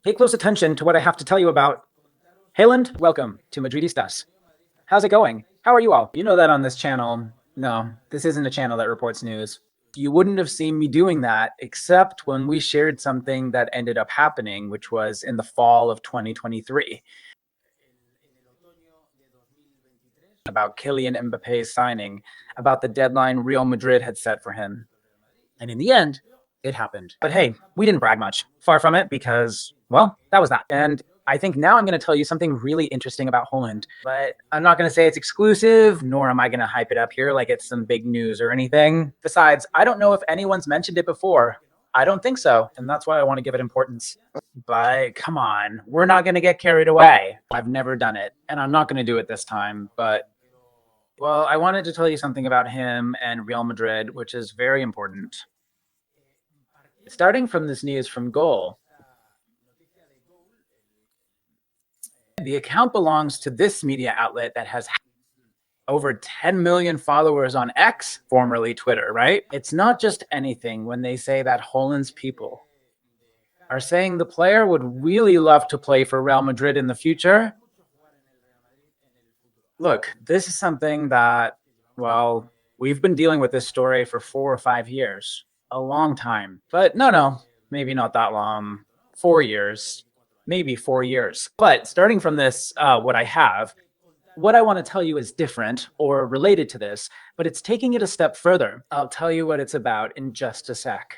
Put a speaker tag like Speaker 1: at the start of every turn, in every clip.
Speaker 1: Pay close attention to what I have to tell you about. Haaland, welcome to Madridistas. How's it going? How are you all? You know that on this channel, no, this isn't a channel that reports news. You wouldn't have seen me doing that except when we shared something that ended up happening, which was in the fall of 2023. About Kylian Mbappe's signing, about the deadline Real Madrid had set for him. And in the end, it happened. But hey, we didn't brag much. Far from it, because, well, that was that. And I think now I'm going to tell you something really interesting about Haaland. But I'm not going to say it's exclusive, nor am I going to hype it up here like it's some big news or anything. Besides, I don't know if anyone's mentioned it before. I don't think so, and that's why I want to give it importance. But come on, we're not going to get carried away. I've never done it, and I'm not going to do it this time, but well, I wanted to tell you something about him and Real Madrid, which is very important. Starting from this news from Goal, the account belongs to this media outlet that has over 10 million followers on X, formerly Twitter, right? It's not just anything when they say that Haaland's people are saying the player would really love to play for Real Madrid in the future. Look, this is something that, well, we've been dealing with this story for 4 or 5 years. A long time. But no, maybe not that long. 4 years. Maybe 4 years. But starting from this, what I want to tell you is different or related to this, but it's taking it a step further. I'll tell you what it's about in just a sec.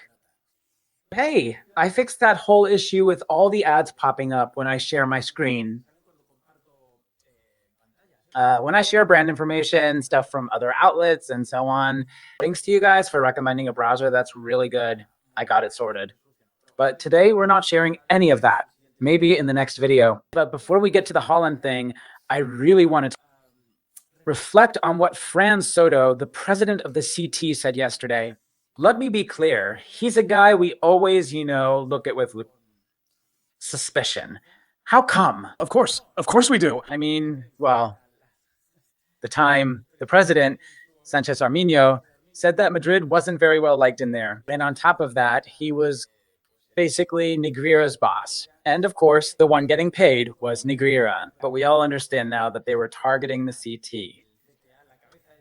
Speaker 1: Hey, I fixed that whole issue with all the ads popping up when I share my screen. When I share brand information, stuff from other outlets and so on. Thanks to you guys for recommending a browser that's really good. I got it sorted. But today we're not sharing any of that. Maybe in the next video. But before we get to the Haaland thing, I really wanted to reflect on what Fran Soto, the president of the CT, said yesterday. Let me be clear. He's a guy we always, look at with suspicion. How come? Of course we do. I mean, well, the president, Sanchez Arminio, said that Madrid wasn't very well liked in there. And on top of that, he was basically Negreira's boss. And of course, the one getting paid was Negreira. But we all understand now that they were targeting the CT.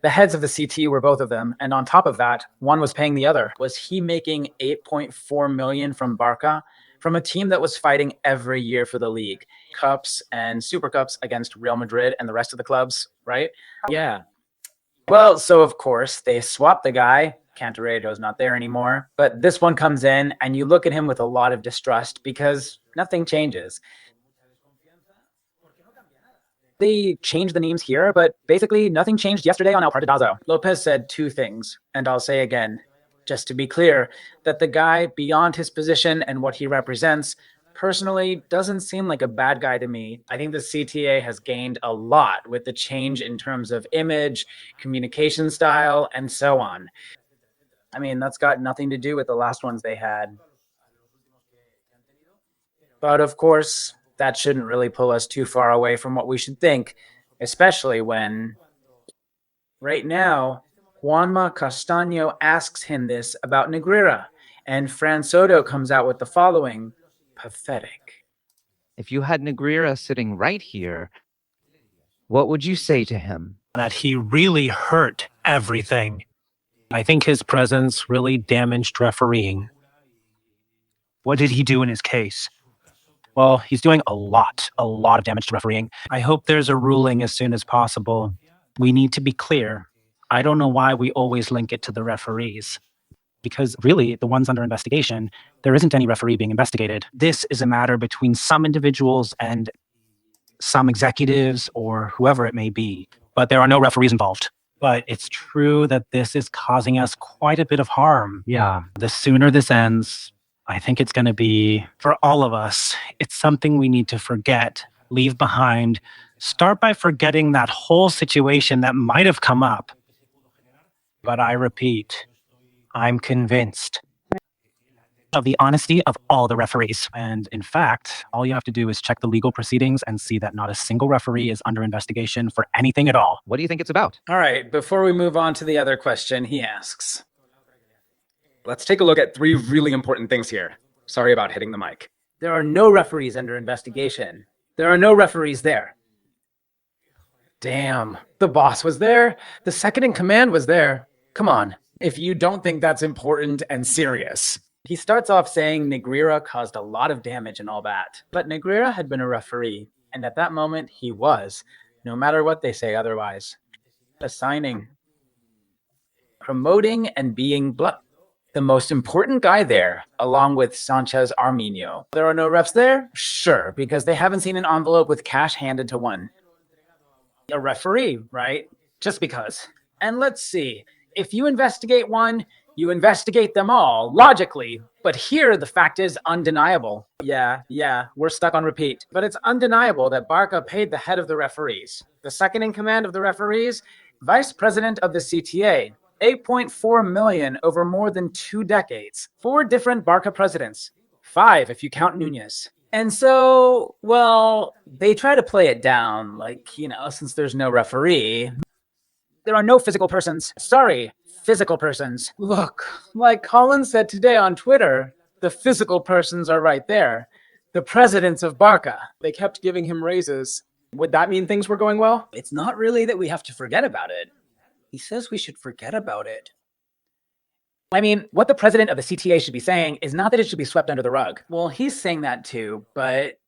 Speaker 1: The heads of the CT were both of them. And on top of that, one was paying the other. Was he making 8.4 million from Barca? From a team that was fighting every year for the league, cups and super cups against Real Madrid and the rest of the clubs, right? Yeah. Well, so of course they swapped the guy. Cantaredo's not there anymore, but this one comes in and you look at him with a lot of distrust because nothing changes. They changed the names here, but basically nothing changed yesterday on El Partidazo. Lopez said 2 things, and I'll say again, just to be clear, that the guy beyond his position and what he represents personally doesn't seem like a bad guy to me. I think the CTA has gained a lot with the change in terms of image, communication style, and so on. I mean, that's got nothing to do with the last ones they had. But of course, that shouldn't really pull us too far away from what we should think, especially when right now, Juanma Castaño asks him this about Negreira, and Fran Soto comes out with the following: pathetic.
Speaker 2: If you had Negreira sitting right here, what would you say to him?
Speaker 3: That he really hurt everything. I think his presence really damaged refereeing. What did he do in his case? Well, he's doing a lot of damage to refereeing. I hope there's a ruling as soon as possible. We need to be clear. I don't know why we always link it to the referees. Because really, the ones under investigation, there isn't any referee being investigated. This is a matter between some individuals and some executives or whoever it may be. But there are no referees involved. But it's true that this is causing us quite a bit of harm. Yeah, the sooner this ends, I think it's going to be, for all of us, it's something we need to forget, leave behind, start by forgetting that whole situation that might have come up. But I repeat, I'm convinced of the honesty of all the referees. And in fact, all you have to do is check the legal proceedings and see that not a single referee is under investigation for anything at all.
Speaker 2: What do you think it's about?
Speaker 1: All right, before we move on to the other question, he asks, let's take a look at 3 really important things here. Sorry about hitting the mic. There are no referees under investigation. There are no referees there. Damn, the boss was there. The second in command was there. Come on, if you don't think that's important and serious. He starts off saying Negreira caused a lot of damage and all that. But Negreira had been a referee, and at that moment he was, no matter what they say otherwise. Assigning, promoting, and being the most important guy there, along with Sanchez Arminio. There are no refs there? Sure, because they haven't seen an envelope with cash handed to one. A referee, right? Just because. And let's see, if you investigate one, you investigate them all, logically. But here, the fact is undeniable. Yeah, we're stuck on repeat. But it's undeniable that Barca paid the head of the referees. The second in command of the referees, vice president of the CTA. 8.4 million over more than 2 decades. 4 different Barca presidents. 5 if you count Nunez. And so, well, they try to play it down, like, since there's no referee, there are no physical persons. Sorry, physical persons. Look, like Haaland said today on Twitter, the physical persons are right there. The presidents of Barca. They kept giving him raises. Would that mean things were going well? It's not really that we have to forget about it. He says we should forget about it. I mean, what the president of the CTA should be saying is not that it should be swept under the rug. Well, he's saying that too, but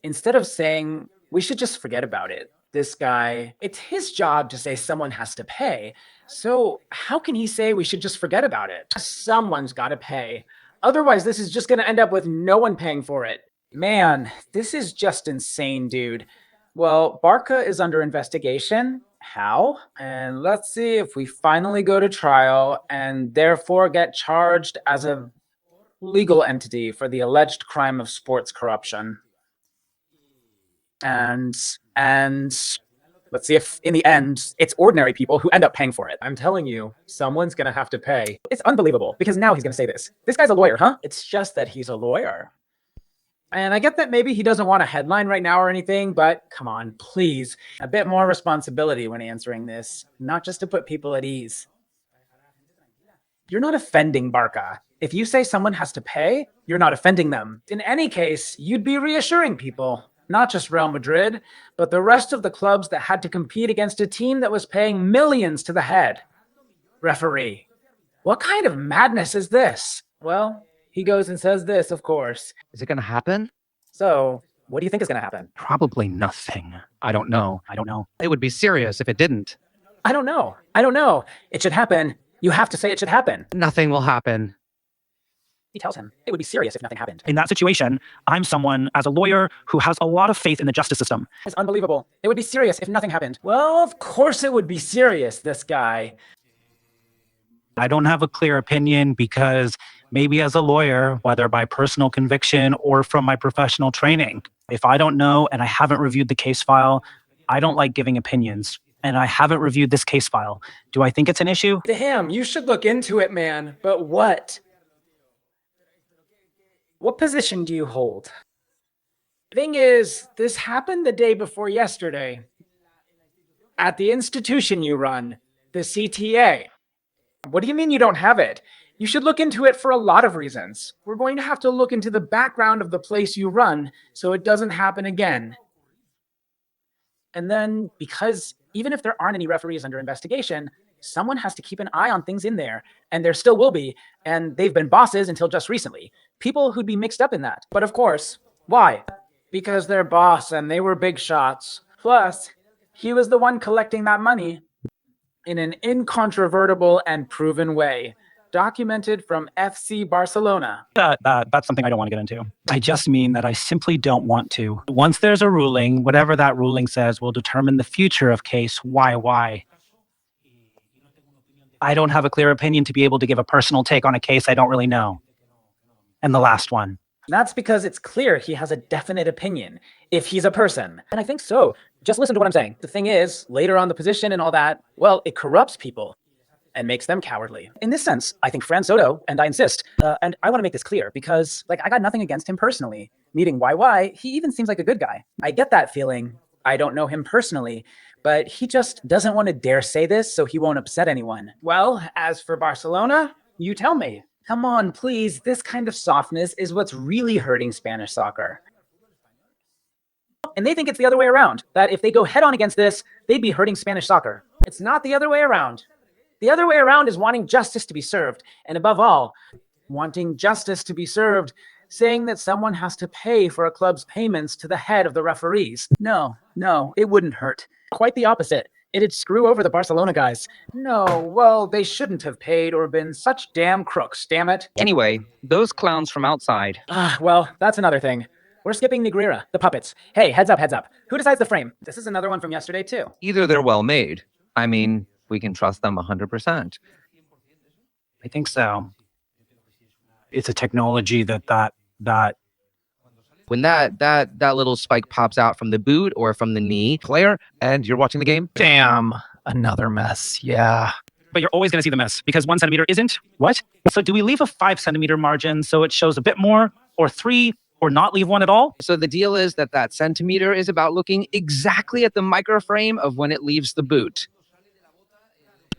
Speaker 1: instead of saying we should just forget about it, this guy, it's his job to say someone has to pay. So how can he say we should just forget about it? Someone's got to pay. Otherwise, this is just going to end up with no one paying for it. Man, this is just insane, dude. Well, Barca is under investigation. How? And let's see if we finally go to trial and therefore get charged as a legal entity for the alleged crime of sports corruption. And let's see if in the end it's ordinary people who end up paying for it. I'm telling you, someone's gonna have to pay. It's unbelievable because now he's gonna say this. This guy's a lawyer, huh? It's just that he's a lawyer. And I get that maybe he doesn't want a headline right now or anything, but come on, please. A bit more responsibility when answering this, not just to put people at ease. You're not offending Barca. If you say someone has to pay, you're not offending them. In any case, you'd be reassuring people, not just Real Madrid, but the rest of the clubs that had to compete against a team that was paying millions to the head. Referee. What kind of madness is this? Well, he goes and says this, of course.
Speaker 2: Is it going to happen?
Speaker 1: So, what do you think is going to happen?
Speaker 3: Probably nothing. I don't know.
Speaker 2: It would be serious if it didn't.
Speaker 1: I don't know. It should happen. You have to say it should happen.
Speaker 2: Nothing will happen.
Speaker 1: He tells him it would be serious if nothing happened.
Speaker 3: In that situation, I'm someone, as a lawyer, who has a lot of faith in the justice system.
Speaker 1: It's unbelievable. It would be serious if nothing happened. Well, of course it would be serious, this guy.
Speaker 3: I don't have a clear opinion because maybe as a lawyer, whether by personal conviction or from my professional training, if I don't know and I haven't reviewed the case file, I don't like giving opinions. And I haven't reviewed this case file. Do I think it's an issue?
Speaker 1: Damn, you should look into it, man. But what? What position do you hold? Thing is, this happened the day before yesterday. At the institution you run, the CTA. What do you mean you don't have it? You should look into it for a lot of reasons. We're going to have to look into the background of the place you run so it doesn't happen again. And then, because even if there aren't any referees under investigation, someone has to keep an eye on things in there, and there still will be, and they've been bosses until just recently. People who'd be mixed up in that. But of course, why? Because they're boss and they were big shots. Plus, he was the one collecting that money in an incontrovertible and proven way. Documented from FC Barcelona.
Speaker 3: That's something I don't want to get into. I just mean that I simply don't want to. Once there's a ruling, whatever that ruling says will determine the future of case YY. I don't have a clear opinion to be able to give a personal take on a case I don't really know. And the last one.
Speaker 1: That's because it's clear he has a definite opinion, if he's a person. And I think so. Just listen to what I'm saying. The thing is, later on the position and all that, well, it corrupts people and makes them cowardly. In this sense, I think Fran Soto, and I insist, and I want to make this clear because, I got nothing against him personally. Meeting YY, he even seems like a good guy. I get that feeling. I don't know him personally, but he just doesn't want to dare say this so he won't upset anyone. Well, as for Barcelona, you tell me. Come on, please. This kind of softness is what's really hurting Spanish soccer. And they think it's the other way around, that if they go head on against this, they'd be hurting Spanish soccer. It's not the other way around. The other way around is wanting justice to be served, and above all, wanting justice to be served, saying that someone has to pay for a club's payments to the head of the referees. No, it wouldn't hurt. Quite the opposite. It'd screw over the Barcelona guys. No, well, they shouldn't have paid or been such damn crooks, damn it.
Speaker 2: Anyway, those clowns from outside.
Speaker 1: Well, that's another thing. We're skipping Negreira, the puppets. Hey, heads up, heads up. Who decides the frame? This is another one from yesterday, too.
Speaker 2: Either they're well made. I mean, we can trust them 100%.
Speaker 3: I think so. It's a technology that
Speaker 2: When that little spike pops out from the boot or from the knee player and you're watching the game,
Speaker 3: damn, another mess. Yeah. But you're always going to see the mess because 1 centimeter isn't what? So do we leave a 5 centimeter margin so it shows a bit more, or 3, or not leave one at all?
Speaker 2: So the deal is that centimeter is about looking exactly at the microframe of when it leaves the boot.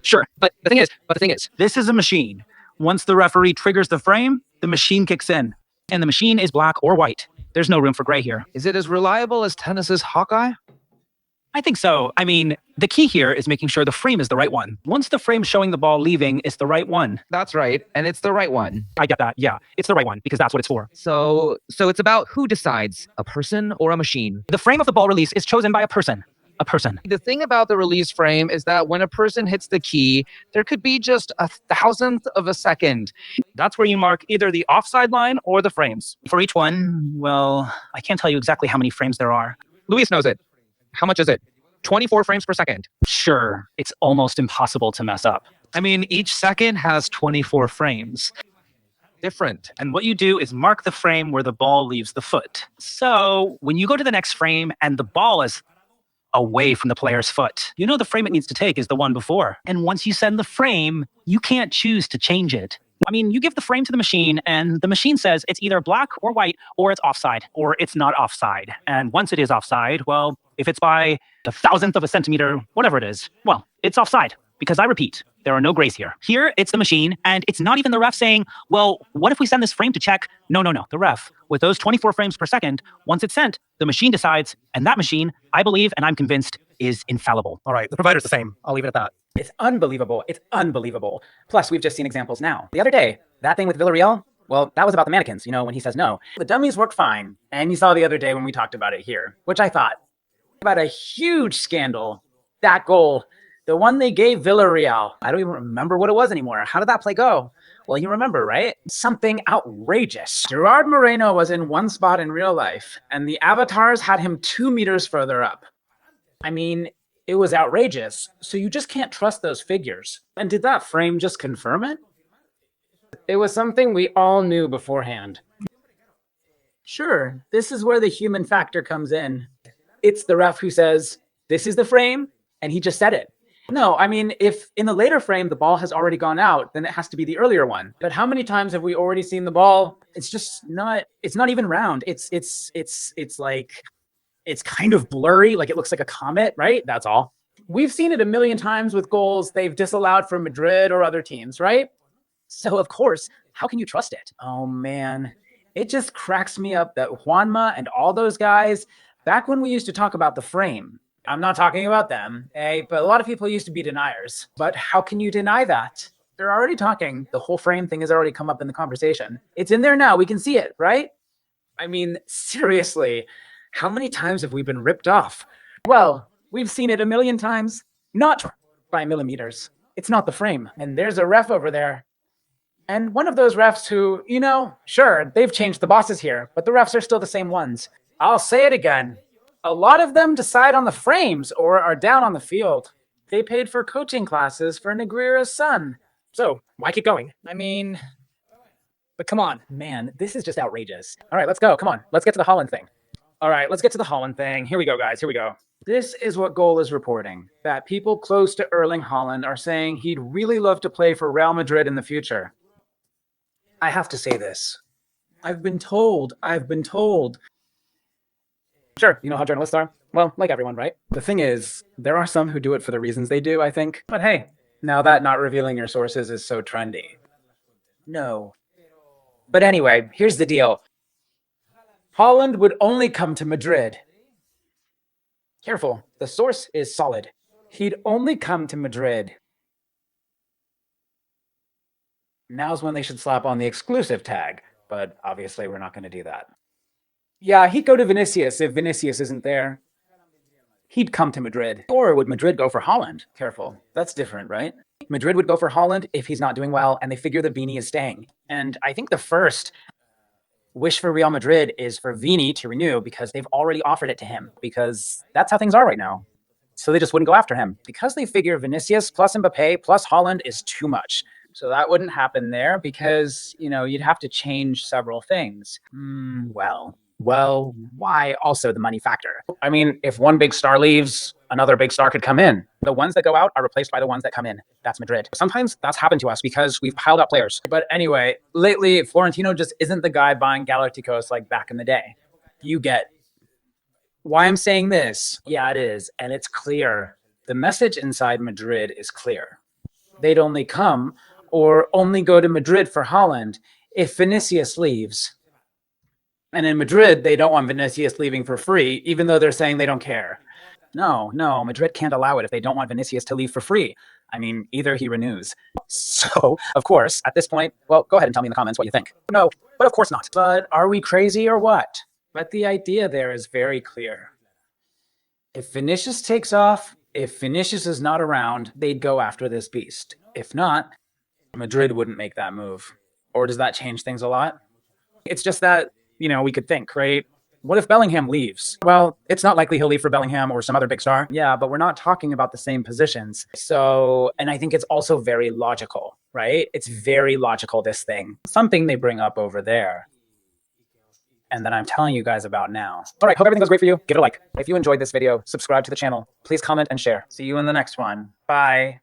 Speaker 3: Sure.
Speaker 2: But the thing is,
Speaker 3: This is a machine. Once the referee triggers the frame, the machine kicks in. And the machine is black or white. There's no room for gray here.
Speaker 2: is it as reliable as tennis's Hawkeye?
Speaker 3: I think so. I mean, the key here is making sure the frame is the right one. Once the frame showing the ball leaving is the right one.
Speaker 2: That's right, and it's the right one.
Speaker 3: I get that. Yeah, it's the right one because that's what it's for.
Speaker 2: So it's about who decides, a person or a machine.
Speaker 3: The frame of the ball release is chosen by a person. A person.
Speaker 2: The thing about the release frame is that when a person hits the key, there could be just a 1,000th of a second.
Speaker 3: That's where you mark either the offside line or the frames. For each one, well, I can't tell you exactly how many frames there are.
Speaker 2: Luis knows it. How much is it? 24 frames per second.
Speaker 3: Sure, it's almost impossible to mess up. I mean, each second has 24 frames.
Speaker 2: Different.
Speaker 3: And what you do is mark the frame where the ball leaves the foot. So when you go to the next frame and the ball is away from the player's foot, you know the frame it needs to take is the one before. And once you send the frame, you can't choose to change it. I mean, you give the frame to the machine and the machine says it's either black or white, or it's offside, or it's not offside. And once it is offside, well, if it's by the 1,000th of a centimeter, whatever it is, well, it's offside. Because I repeat, there are no grays here. Here, it's the machine, and it's not even the ref saying, well, what if we send this frame to check? No. The ref, with those 24 frames per second, once it's sent, the machine decides, and that machine, I believe and I'm convinced, is infallible.
Speaker 4: All right, the provider's the same. I'll leave it at that.
Speaker 1: It's unbelievable. It's unbelievable. Plus, we've just seen examples now. The other day, that thing with Villarreal, well, that was about the mannequins, when he says no. The dummies worked fine. And you saw the other day when we talked about it here, which I thought about a huge scandal. That goal, the one they gave Villarreal. I don't even remember what it was anymore. How did that play go? Well, you remember, right? Something outrageous. Gerard Moreno was in one spot in real life, and the avatars had him 2 meters further up. I mean, it was outrageous. So you just can't trust those figures. And did that frame just confirm it?
Speaker 4: It was something we all knew beforehand.
Speaker 1: Sure, this is where the human factor comes in. It's the ref who says, this is the frame, and he just said it. No, I mean, if in the later frame the ball has already gone out, then it has to be the earlier one. But how many times have we already seen the ball? It's just not, it's not even round. It's like, it's kind of blurry, like it looks like a comet, right? That's all. We've seen it a million times with goals they've disallowed from Madrid or other teams, right? So of course, how can you trust it? Oh man, it just cracks me up that Juanma and all those guys, back when we used to talk about the frame, I'm not talking about them, but a lot of people used to be deniers. But how can you deny that? They're already talking. The whole frame thing has already come up in the conversation. It's in there now. We can see it, right? I mean, seriously, how many times have we been ripped off? Well, we've seen it a million times, not by millimeters. It's not the frame. And there's a ref over there. And one of those refs who, sure, they've changed the bosses here, but the refs are still the same ones. I'll say it again. A lot of them decide on the frames or are down on the field. They paid for coaching classes for Negreira's son.
Speaker 4: So, why keep going? I mean, but come on.
Speaker 1: Man, this is just outrageous. All right, let's go. Come on. Let's get to the Haaland thing. All right, let's get to the Haaland thing. Here we go, guys. Here we go. This is what Goal is reporting, that people close to Erling Haaland are saying he'd really love to play for Real Madrid in the future. I have to say this. I've been told. Sure, you know how journalists are? Well, like everyone, right? The thing is, there are some who do it for the reasons they do, I think. But hey, now that not revealing your sources is so trendy. No. But anyway, here's the deal. Haaland would only come to Madrid. Careful, the source is solid. He'd only come to Madrid. Now's when they should slap on the exclusive tag, but obviously we're not going to do that. Yeah, he'd go to Vinicius if Vinicius isn't there. He'd come to Madrid. Or would Madrid go for Haaland? Careful, that's different, right? Madrid would go for Haaland if he's not doing well and they figure that Vini is staying. And I think the first wish for Real Madrid is for Vini to renew because they've already offered it to him, because that's how things are right now. So they just wouldn't go after him because they figure Vinicius plus Mbappe plus Haaland is too much. So that wouldn't happen there because, you'd have to change several things. Well, why also the money factor? I mean, if one big star leaves, another big star could come in. The ones that go out are replaced by the ones that come in. That's Madrid. Sometimes that's happened to us because we've piled up players. But anyway, lately, Florentino just isn't the guy buying Galacticos like back in the day. You get why I'm saying this. Yeah, it is. And it's clear. The message inside Madrid is clear. They'd only come or only go to Madrid for Haaland if Vinicius leaves. And in Madrid, they don't want Vinicius leaving for free, even though they're saying they don't care. No, Madrid can't allow it if they don't want Vinicius to leave for free. I mean, either he renews. So, of course, at this point, well, go ahead and tell me in the comments what you think. No, but of course not. But are we crazy or what? But the idea there is very clear. If Vinicius takes off, if Vinicius is not around, they'd go after this beast. If not, Madrid wouldn't make that move. Or does that change things a lot? It's just that, we could think, right? What if Bellingham leaves? Well, it's not likely he'll leave for Bellingham or some other big star. Yeah, but we're not talking about the same positions. So, and I think it's also very logical, right? It's very logical, this thing. Something they bring up over there. And that I'm telling you guys about now. All right, hope everything goes great for you. Give it a like. If you enjoyed this video, subscribe to the channel. Please comment and share. See you in the next one. Bye.